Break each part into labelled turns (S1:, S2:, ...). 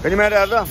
S1: Kan je mij redden?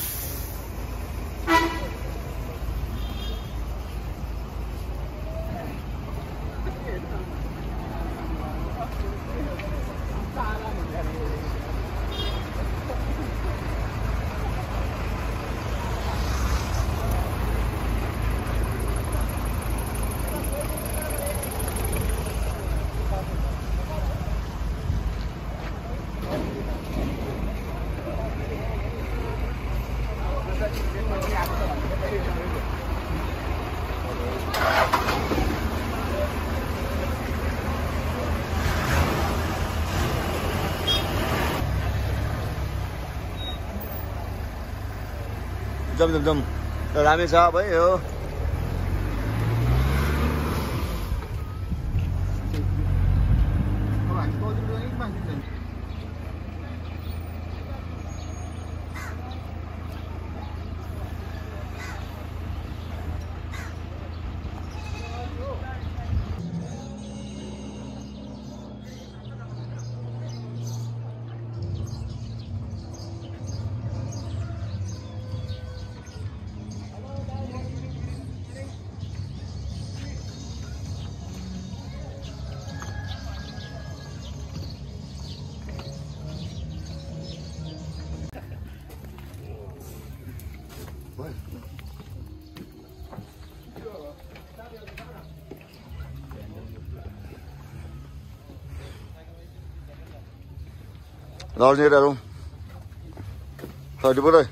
S1: Dâm rồi làm sao bấy hiểu Rồi như đây luôn. Thôi đi bước đây.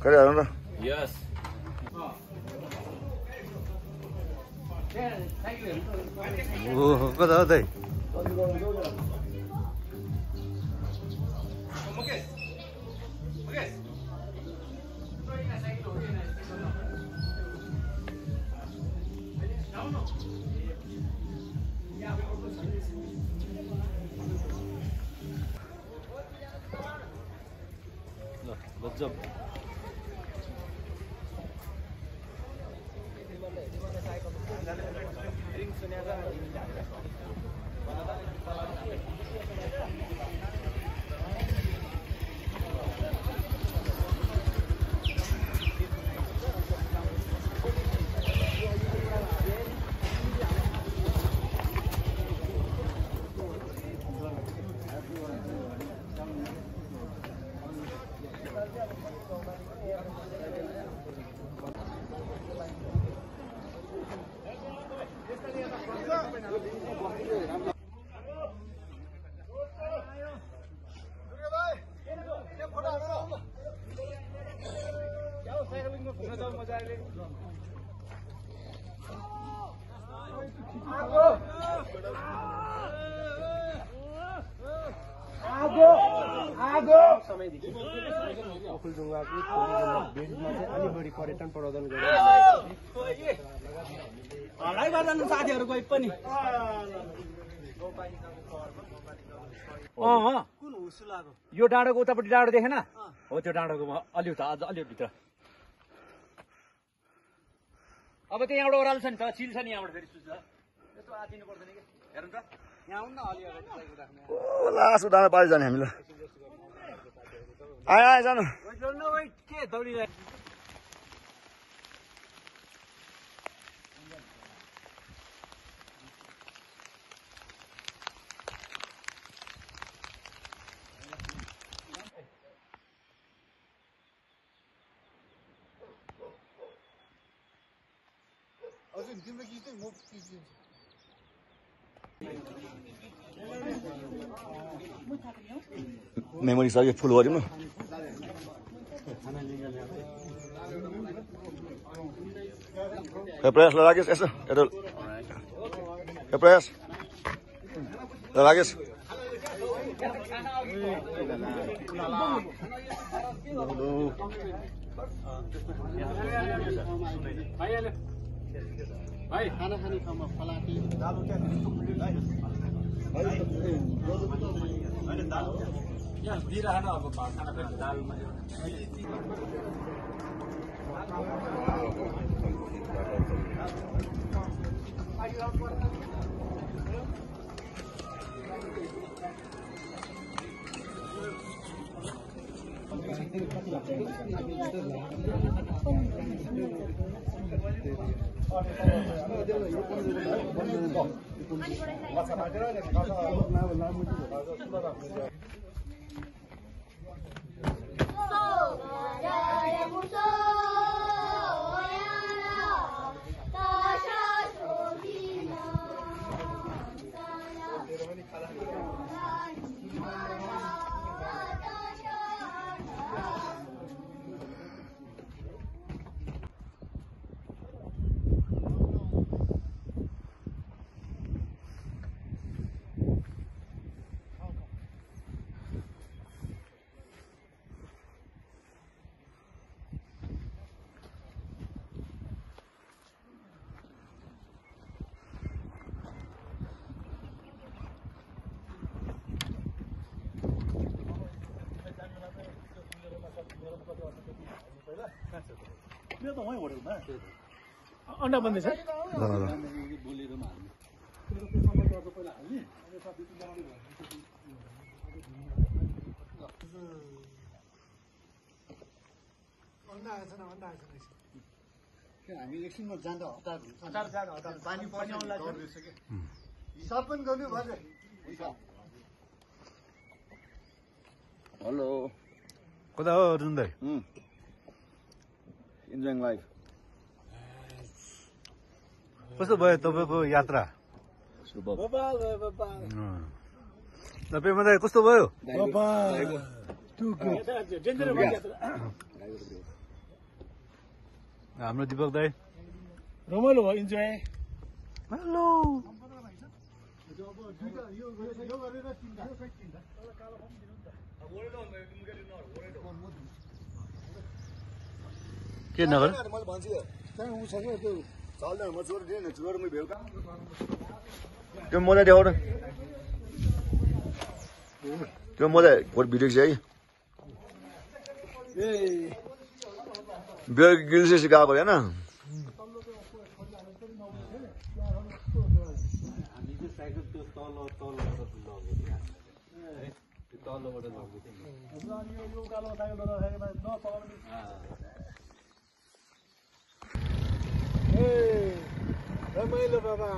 S1: Cái này luôn đó.
S2: Yes.
S1: Có đó đây.
S2: Let's jump.
S3: ओखलढुङ्गाको बेडमा चाहिँ अलि बढी पर्यटन प्रवर्धन गरेर
S4: हल्लाइ गर्दैन साथीहरु कोही पनि
S3: कुन हुसु लाग्यो
S4: यो डाँडोको उतापट्टि डाँडो देखेन हो त्यो डाँडोको अलि उता अझ अलि भित्र अब त्यो यहाँबाट ओह्रालो छ नि त चिल छ नि यहाँबाट फेरि सुत्छ यस्तो आतिनु पर्दैन कि हेर्नु त यहाँ आउनु न अलि अगाडि राख्ने
S1: ओ लास उदान पाइ जाने हामीलाई आए आए जानु
S4: के दौडिरहेको
S1: मेमोरी सबै फुल गर्यौँ न प्रयास राकेश यसो यता प्रयास राकेश
S3: भाइ खाना खाने ठाउँमा फलाकी
S4: यहाँ दिइरहन अब खाना फेरि दालमा
S3: अन्डा बन्दैछ
S5: हामी एकछिनमा जाँदा हतार पानी हिसाब पनि गर्नु भयो
S1: हेलो
S2: कता हो अर्जुन दाइ
S1: इन्जोइङ लाइफ
S2: कस्तो भयो तपाईँको यात्रा तपाईँमा दाइ कस्तो भयो हाम्रो दिपक दाइ
S3: रमाइलो भयो इन्जोय
S2: हेलो के नगर
S1: मैले भन्छु त्यहाँ ऊ छ क्या त्यो चल्दैन म चोर दिएन चोर म भेउ त्यो मोजा देखाउ न त्यो मोजा भिडियो चाहिँ है बेल गिल्सले सिकाएको होइन
S3: रमाइलो बाबा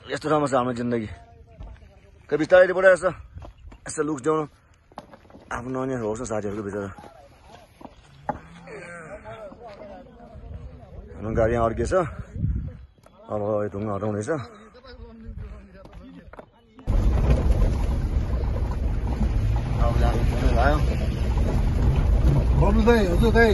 S1: यस्तो राम्रो छ हाम्रो जिन्दगी कहिले बिस्तारै बढाएको छ यस्तो लुक्स देउनु आफ्नो नानीहरू होस् न साथीहरूको भित्र हाम्रो गाडी यहाँ अड्केछ अब यो ढुङ्गा हटाउँदैछ
S5: बब्लु दाइ हजुर दाइ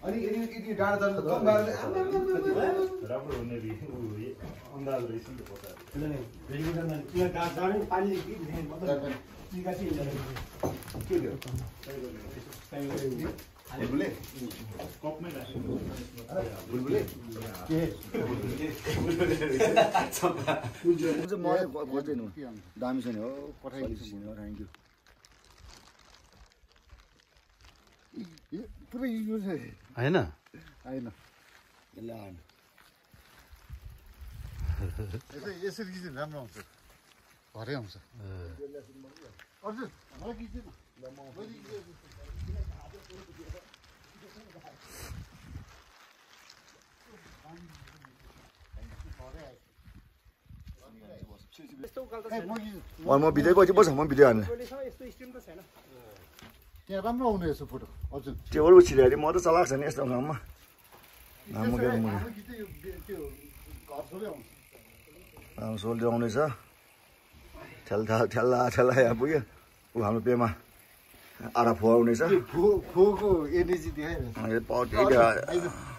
S5: अनि डाँडा राम्रो हुने अन्दाज रहेछ नि
S1: खोज्दैन दामी छ नि हो पठाइदिन्छु थ्याङ्क यू
S5: पुरै यो चाहिँ
S2: होइन
S5: होइन
S1: यसलाई
S5: यसरी खिच्नु राम्रो आउँछ भरै आउँछ हजुर मलाई खिच्दैन
S1: म भिडियो पछि बस्छ म भिडियो हाल्ने
S5: त्यहाँ राम्रो आउने रहेछ फोटो हजुर
S1: त्यो छिराइदियो म त चलाएको छ नि यस्तो ठाउँमा सोल्टी आउँदैछ ठेल्ला यहाँ पुग्यो ऊ हाम्रो पेमा आधा फुवाउने छ
S5: फोको एनर्जी देखाइरहेछ
S1: यो पट